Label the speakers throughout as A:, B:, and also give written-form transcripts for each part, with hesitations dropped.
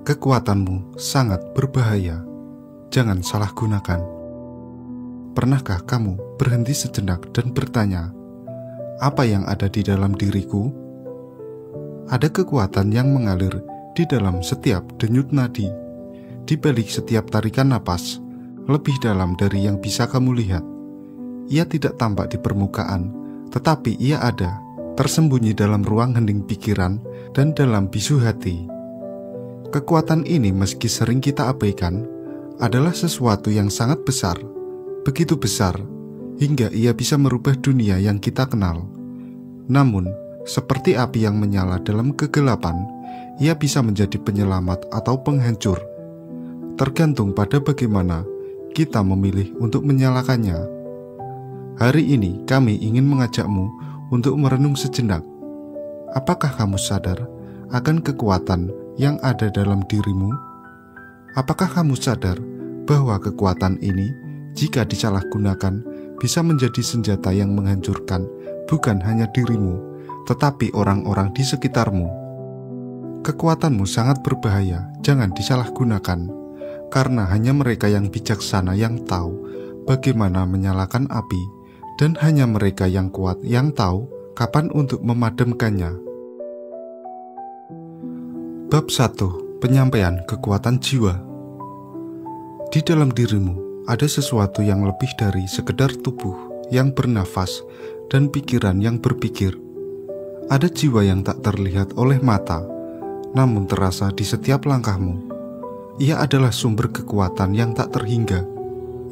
A: Kekuatanmu sangat berbahaya. Jangan salah gunakan. Pernahkah kamu berhenti sejenak dan bertanya, apa yang ada di dalam diriku? Ada kekuatan yang mengalir di dalam setiap denyut nadi, di balik setiap tarikan napas, lebih dalam dari yang bisa kamu lihat. Ia tidak tampak di permukaan, tetapi ia ada, tersembunyi dalam ruang hening pikiran dan dalam bisu hati. Kekuatan ini meski sering kita abaikan, adalah sesuatu yang sangat besar, begitu besar, hingga ia bisa merubah dunia yang kita kenal. Namun, seperti api yang menyala dalam kegelapan, ia bisa menjadi penyelamat atau penghancur. Tergantung pada bagaimana kita memilih untuk menyalakannya. Hari ini kami ingin mengajakmu untuk merenung sejenak. Apakah kamu sadar akan kekuatan yang ada dalam dirimu? Apakah kamu sadar bahwa kekuatan ini, jika disalahgunakan, bisa menjadi senjata yang menghancurkan bukan hanya dirimu, tetapi orang-orang di sekitarmu? Kekuatanmu sangat berbahaya, jangan disalahgunakan, karena hanya mereka yang bijaksana yang tahu bagaimana menyalakan api, dan hanya mereka yang kuat yang tahu kapan untuk memadamkannya. Bab 1. Penyampaian kekuatan jiwa. Di dalam dirimu ada sesuatu yang lebih dari sekedar tubuh yang bernafas dan pikiran yang berpikir. Ada jiwa yang tak terlihat oleh mata, namun terasa di setiap langkahmu. Ia adalah sumber kekuatan yang tak terhingga,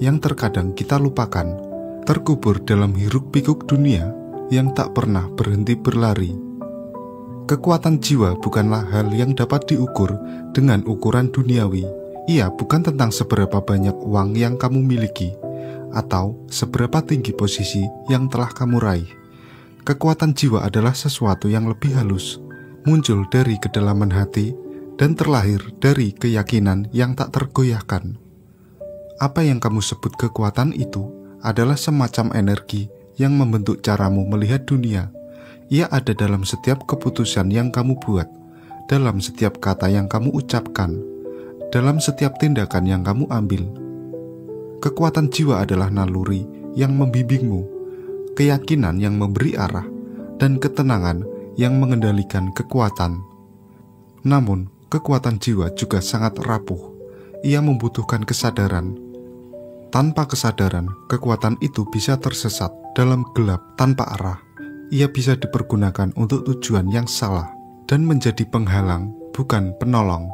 A: yang terkadang kita lupakan, terkubur dalam hiruk-pikuk dunia yang tak pernah berhenti berlari. Kekuatan jiwa bukanlah hal yang dapat diukur dengan ukuran duniawi. Ia bukan tentang seberapa banyak uang yang kamu miliki, atau seberapa tinggi posisi yang telah kamu raih. Kekuatan jiwa adalah sesuatu yang lebih halus, muncul dari kedalaman hati, dan terlahir dari keyakinan yang tak tergoyahkan. Apa yang kamu sebut kekuatan itu adalah semacam energi yang membentuk caramu melihat dunia. Ia ada dalam setiap keputusan yang kamu buat, dalam setiap kata yang kamu ucapkan, dalam setiap tindakan yang kamu ambil. Kekuatan jiwa adalah naluri yang membimbingmu, keyakinan yang memberi arah, dan ketenangan yang mengendalikan kekuatan. Namun, kekuatan jiwa juga sangat rapuh. Ia membutuhkan kesadaran. Tanpa kesadaran, kekuatan itu bisa tersesat dalam gelap tanpa arah. Ia bisa dipergunakan untuk tujuan yang salah dan menjadi penghalang, bukan penolong.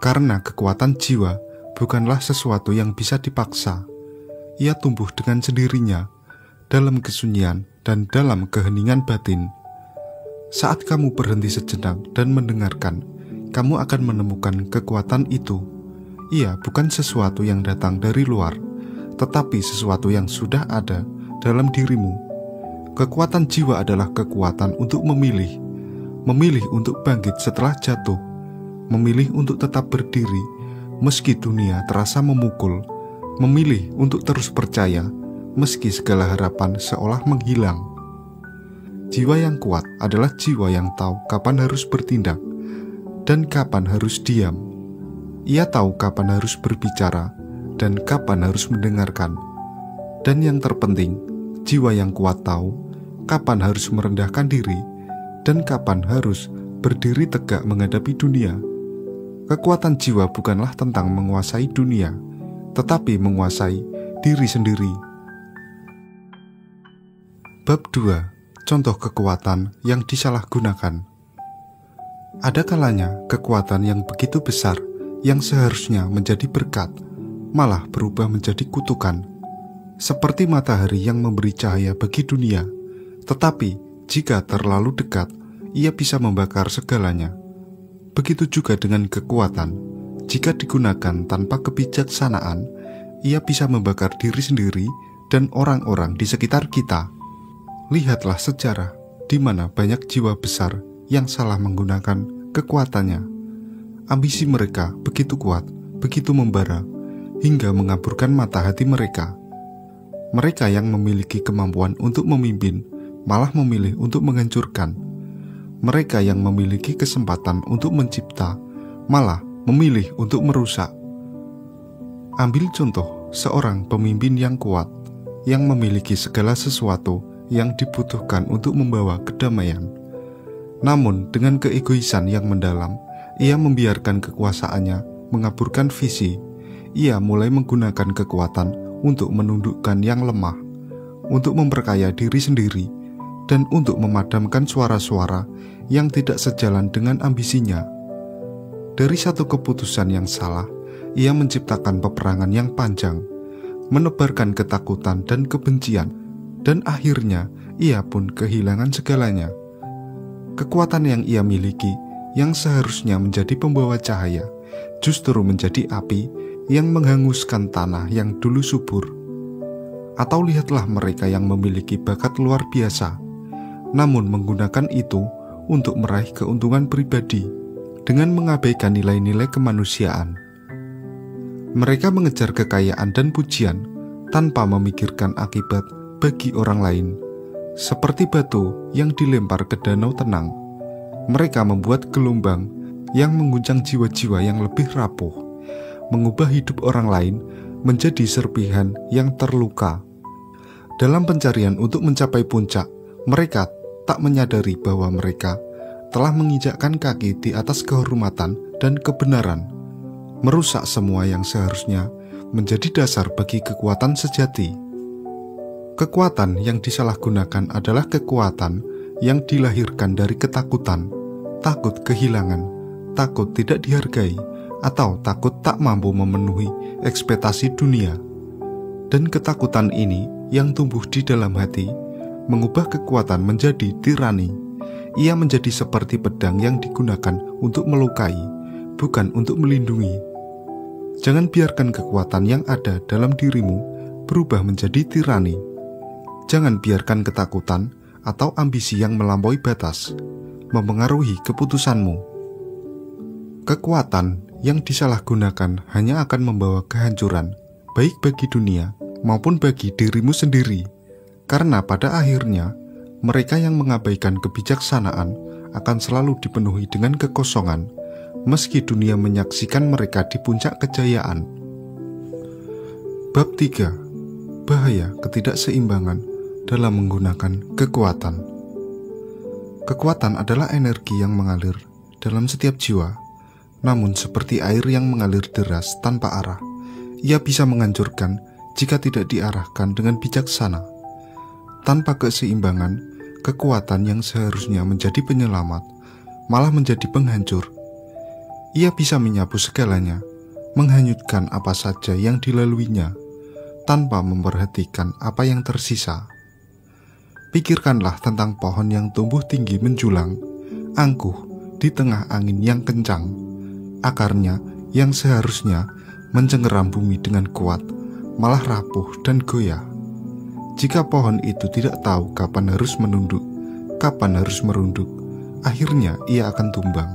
A: Karena kekuatan jiwa bukanlah sesuatu yang bisa dipaksa. Ia tumbuh dengan sendirinya, dalam kesunyian dan dalam keheningan batin. Saat kamu berhenti sejenak dan mendengarkan, kamu akan menemukan kekuatan itu. Ia bukan sesuatu yang datang dari luar, tetapi sesuatu yang sudah ada dalam dirimu. Kekuatan jiwa adalah kekuatan untuk memilih untuk bangkit setelah jatuh, memilih untuk tetap berdiri meski dunia terasa memukul, memilih untuk terus percaya meski segala harapan seolah menghilang. Jiwa yang kuat adalah jiwa yang tahu kapan harus bertindak dan kapan harus diam. Ia tahu kapan harus berbicara dan kapan harus mendengarkan. Dan yang terpenting, jiwa yang kuat tahu kapan harus merendahkan diri dan kapan harus berdiri tegak menghadapi dunia. Kekuatan jiwa bukanlah tentang menguasai dunia, tetapi menguasai diri sendiri. Bab 2. Contoh kekuatan yang disalahgunakan. Ada kalanya kekuatan yang begitu besar yang seharusnya menjadi berkat, malah berubah menjadi kutukan. Seperti matahari yang memberi cahaya bagi dunia, tetapi jika terlalu dekat, ia bisa membakar segalanya. Begitu juga dengan kekuatan. Jika digunakan tanpa kebijaksanaan, ia bisa membakar diri sendiri dan orang-orang di sekitar kita. Lihatlah sejarah, di mana banyak jiwa besar yang salah menggunakan kekuatannya. Ambisi mereka begitu kuat, begitu membara, hingga mengaburkan mata hati mereka. Mereka yang memiliki kemampuan untuk memimpin malah memilih untuk menghancurkan. Mereka yang memiliki kesempatan untuk mencipta malah memilih untuk merusak. Ambil contoh seorang pemimpin yang kuat, yang memiliki segala sesuatu yang dibutuhkan untuk membawa kedamaian. Namun dengan keegoisan yang mendalam, ia membiarkan kekuasaannya mengaburkan visi. Ia mulai menggunakan kekuatan untuk menundukkan yang lemah, untuk memperkaya diri sendiri, dan untuk memadamkan suara-suara yang tidak sejalan dengan ambisinya. Dari satu keputusan yang salah, ia menciptakan peperangan yang panjang, menebarkan ketakutan dan kebencian, dan akhirnya ia pun kehilangan segalanya. Kekuatan yang ia miliki, yang seharusnya menjadi pembawa cahaya, justru menjadi api yang menghanguskan tanah yang dulu subur. Atau lihatlah mereka yang memiliki bakat luar biasa, namun menggunakan itu untuk meraih keuntungan pribadi dengan mengabaikan nilai-nilai kemanusiaan. Mereka mengejar kekayaan dan pujian tanpa memikirkan akibat bagi orang lain. Seperti batu yang dilempar ke danau tenang, mereka membuat gelombang yang mengguncang jiwa-jiwa yang lebih rapuh, mengubah hidup orang lain menjadi serpihan yang terluka. Dalam pencarian untuk mencapai puncak, mereka tak menyadari bahwa mereka telah menginjakkan kaki di atas kehormatan dan kebenaran, merusak semua yang seharusnya menjadi dasar bagi kekuatan sejati. Kekuatan yang disalahgunakan adalah kekuatan yang dilahirkan dari ketakutan, takut kehilangan, takut tidak dihargai, atau takut tak mampu memenuhi ekspektasi dunia. Dan ketakutan ini yang tumbuh di dalam hati mengubah kekuatan menjadi tirani. Ia menjadi seperti pedang yang digunakan untuk melukai, bukan untuk melindungi. Jangan biarkan kekuatan yang ada dalam dirimu berubah menjadi tirani. Jangan biarkan ketakutan atau ambisi yang melampaui batas memengaruhi keputusanmu. Kekuatan yang disalahgunakan hanya akan membawa kehancuran, baik bagi dunia maupun bagi dirimu sendiri. Karena pada akhirnya, mereka yang mengabaikan kebijaksanaan akan selalu dipenuhi dengan kekosongan, meski dunia menyaksikan mereka di puncak kejayaan. Bab 3. Bahaya ketidakseimbangan dalam menggunakan kekuatan. Kekuatan adalah energi yang mengalir dalam setiap jiwa, namun seperti air yang mengalir deras tanpa arah, ia bisa menghancurkan jika tidak diarahkan dengan bijaksana. Tanpa keseimbangan, kekuatan yang seharusnya menjadi penyelamat malah menjadi penghancur. Ia bisa menyapu segalanya, menghanyutkan apa saja yang dilaluinya, tanpa memperhatikan apa yang tersisa. Pikirkanlah tentang pohon yang tumbuh tinggi menjulang, angkuh di tengah angin yang kencang. Akarnya yang seharusnya mencengkeram bumi dengan kuat, malah rapuh dan goyah. Jika pohon itu tidak tahu kapan harus menunduk, kapan harus merunduk, akhirnya ia akan tumbang,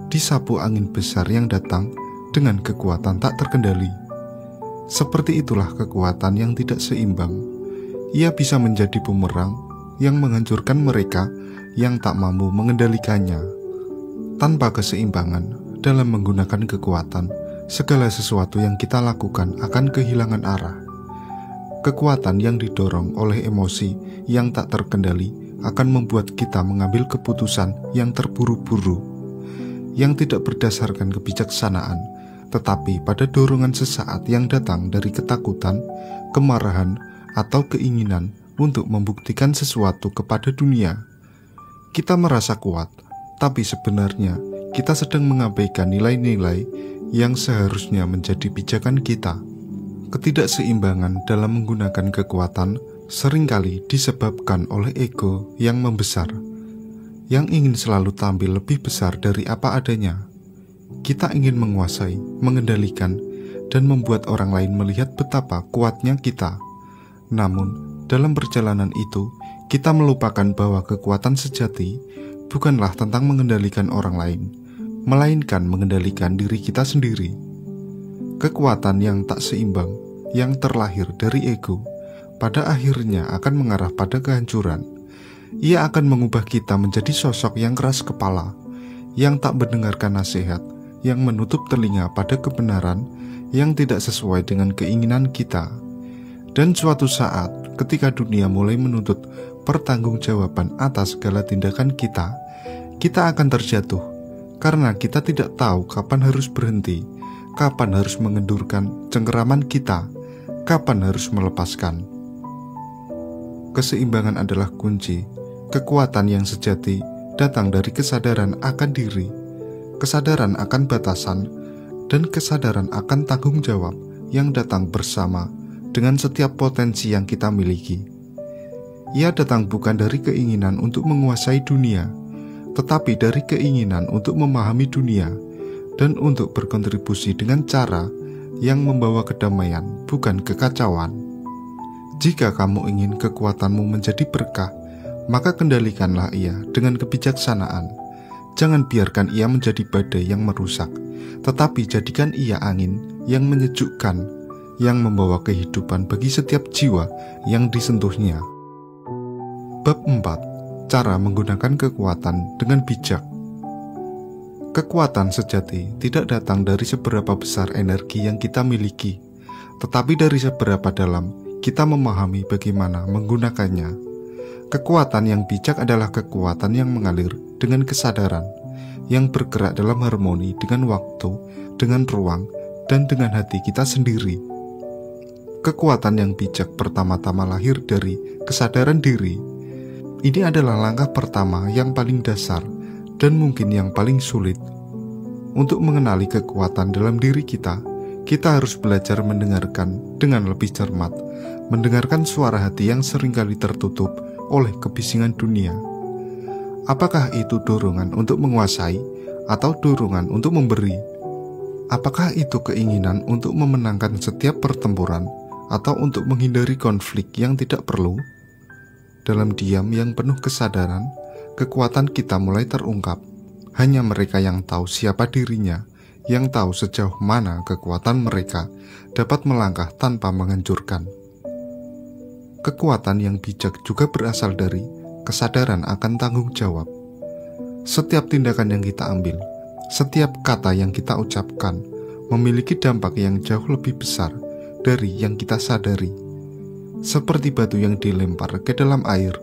A: disapu angin besar yang datang dengan kekuatan tak terkendali. Seperti itulah kekuatan yang tidak seimbang. Ia bisa menjadi bumerang yang menghancurkan mereka yang tak mampu mengendalikannya. Tanpa keseimbangan dalam menggunakan kekuatan, segala sesuatu yang kita lakukan akan kehilangan arah. Kekuatan yang didorong oleh emosi yang tak terkendali akan membuat kita mengambil keputusan yang terburu-buru, yang tidak berdasarkan kebijaksanaan, tetapi pada dorongan sesaat yang datang dari ketakutan, kemarahan, atau keinginan untuk membuktikan sesuatu kepada dunia. Kita merasa kuat, tapi sebenarnya kita sedang mengabaikan nilai-nilai yang seharusnya menjadi pijakan kita. Ketidakseimbangan dalam menggunakan kekuatan seringkali disebabkan oleh ego yang membesar, yang ingin selalu tampil lebih besar dari apa adanya. Kita ingin menguasai, mengendalikan, dan membuat orang lain melihat betapa kuatnya kita. Namun, dalam perjalanan itu, kita melupakan bahwa kekuatan sejati bukanlah tentang mengendalikan orang lain, melainkan mengendalikan diri kita sendiri. Kekuatan yang tak seimbang, yang terlahir dari ego, pada akhirnya akan mengarah pada kehancuran. Ia akan mengubah kita menjadi sosok yang keras kepala, yang tak mendengarkan nasihat, yang menutup telinga pada kebenaran yang tidak sesuai dengan keinginan kita. Dan suatu saat, ketika dunia mulai menuntut pertanggungjawaban atas segala tindakan kita, kita akan terjatuh karena kita tidak tahu kapan harus berhenti, kapan harus mengendurkan cengkeraman kita, kapan harus melepaskan. Keseimbangan adalah kunci. Kekuatan yang sejati datang dari kesadaran akan diri, kesadaran akan batasan, dan kesadaran akan tanggung jawab yang datang bersama dengan setiap potensi yang kita miliki. Ia datang bukan dari keinginan untuk menguasai dunia, tetapi dari keinginan untuk memahami dunia dan untuk berkontribusi dengan cara yang membawa kedamaian, bukan kekacauan. Jika kamu ingin kekuatanmu menjadi berkah, maka kendalikanlah ia dengan kebijaksanaan. Jangan biarkan ia menjadi badai yang merusak, tetapi jadikan ia angin yang menyejukkan, yang membawa kehidupan bagi setiap jiwa yang disentuhnya. Bab 4. Cara menggunakan kekuatan dengan bijak. Kekuatan sejati tidak datang dari seberapa besar energi yang kita miliki, tetapi dari seberapa dalam kita memahami bagaimana menggunakannya. Kekuatan yang bijak adalah kekuatan yang mengalir dengan kesadaran, yang bergerak dalam harmoni dengan waktu, dengan ruang, dan dengan hati kita sendiri. Kekuatan yang bijak pertama-tama lahir dari kesadaran diri. Ini adalah langkah pertama yang paling dasar dan mungkin yang paling sulit. Untuk mengenali kekuatan dalam diri kita harus belajar mendengarkan dengan lebih cermat, mendengarkan suara hati yang seringkali tertutup oleh kebisingan dunia. Apakah itu dorongan untuk menguasai atau dorongan untuk memberi? Apakah itu keinginan untuk memenangkan setiap pertempuran atau untuk menghindari konflik yang tidak perlu? Dalam diam yang penuh kesadaran, kekuatan kita mulai terungkap. Hanya mereka yang tahu siapa dirinya, yang tahu sejauh mana kekuatan mereka dapat melangkah tanpa menghancurkan. Kekuatan yang bijak juga berasal dari kesadaran akan tanggung jawab. Setiap tindakan yang kita ambil, setiap kata yang kita ucapkan, memiliki dampak yang jauh lebih besar dari yang kita sadari. Seperti batu yang dilempar ke dalam air,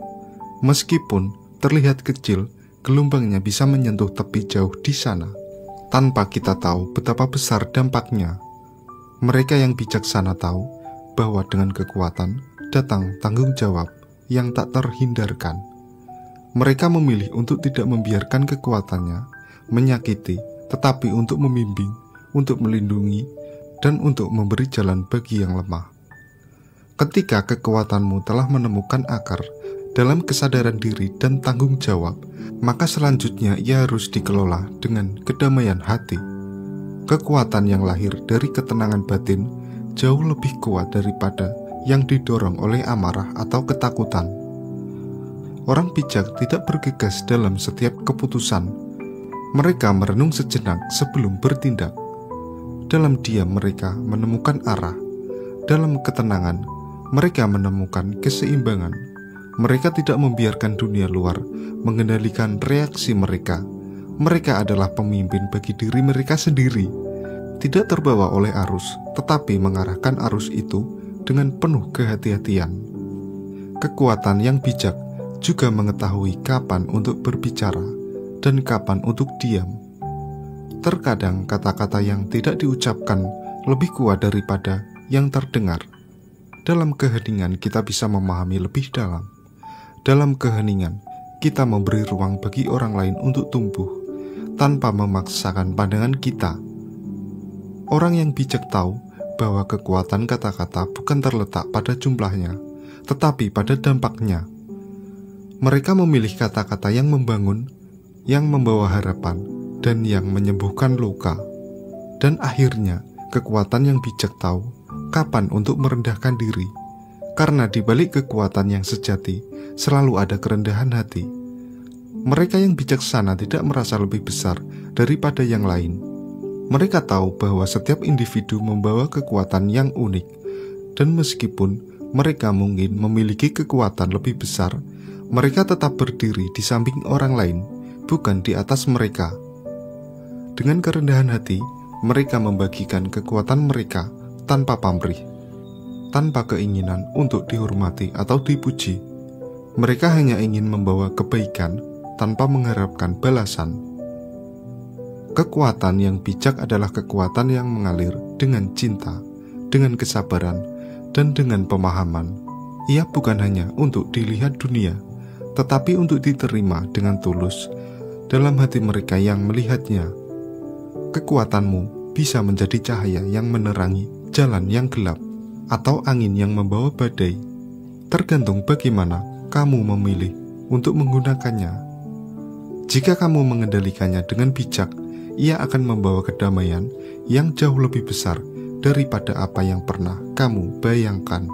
A: meskipun terlihat kecil, gelombangnya bisa menyentuh tepi jauh di sana, tanpa kita tahu betapa besar dampaknya. Mereka yang bijaksana tahu bahwa dengan kekuatan datang tanggung jawab yang tak terhindarkan. Mereka memilih untuk tidak membiarkan kekuatannya menyakiti, tetapi untuk membimbing, untuk melindungi, dan untuk memberi jalan bagi yang lemah. Ketika kekuatanmu telah menemukan akar dalam kesadaran diri dan tanggung jawab, maka selanjutnya ia harus dikelola dengan kedamaian hati. Kekuatan yang lahir dari ketenangan batin jauh lebih kuat daripada yang didorong oleh amarah atau ketakutan. Orang bijak tidak bergegas dalam setiap keputusan. Mereka merenung sejenak sebelum bertindak. Dalam diam mereka menemukan arah. Dalam ketenangan mereka menemukan keseimbangan. Mereka tidak membiarkan dunia luar mengendalikan reaksi mereka. Mereka adalah pemimpin bagi diri mereka sendiri, tidak terbawa oleh arus, tetapi mengarahkan arus itu dengan penuh kehati-hatian. Kekuatan yang bijak juga mengetahui kapan untuk berbicara dan kapan untuk diam. Terkadang kata-kata yang tidak diucapkan lebih kuat daripada yang terdengar. Dalam keheningan kita bisa memahami lebih dalam. Dalam keheningan kita memberi ruang bagi orang lain untuk tumbuh tanpa memaksakan pandangan kita. Orang yang bijak tahu bahwa kekuatan kata-kata bukan terletak pada jumlahnya, tetapi pada dampaknya. Mereka memilih kata-kata yang membangun, yang membawa harapan, dan yang menyembuhkan luka. Dan akhirnya, kekuatan yang bijak tahu kapan untuk merendahkan diri, karena di balik kekuatan yang sejati selalu ada kerendahan hati. Mereka yang bijaksana tidak merasa lebih besar daripada yang lain. Mereka tahu bahwa setiap individu membawa kekuatan yang unik, dan meskipun mereka mungkin memiliki kekuatan lebih besar, mereka tetap berdiri di samping orang lain, bukan di atas mereka. Dengan kerendahan hati, mereka membagikan kekuatan mereka tanpa pamrih, tanpa keinginan untuk dihormati atau dipuji. Mereka hanya ingin membawa kebaikan tanpa mengharapkan balasan. Kekuatan yang bijak adalah kekuatan yang mengalir dengan cinta, dengan kesabaran, dan dengan pemahaman. Ia bukan hanya untuk dilihat dunia, tetapi untuk diterima dengan tulus dalam hati mereka yang melihatnya. Kekuatanmu bisa menjadi cahaya yang menerangi jalan yang gelap, atau angin yang membawa badai. Tergantung bagaimana kamu memilih untuk menggunakannya. Jika kamu mengendalikannya dengan bijak, ia akan membawa kedamaian yang jauh lebih besar daripada apa yang pernah kamu bayangkan.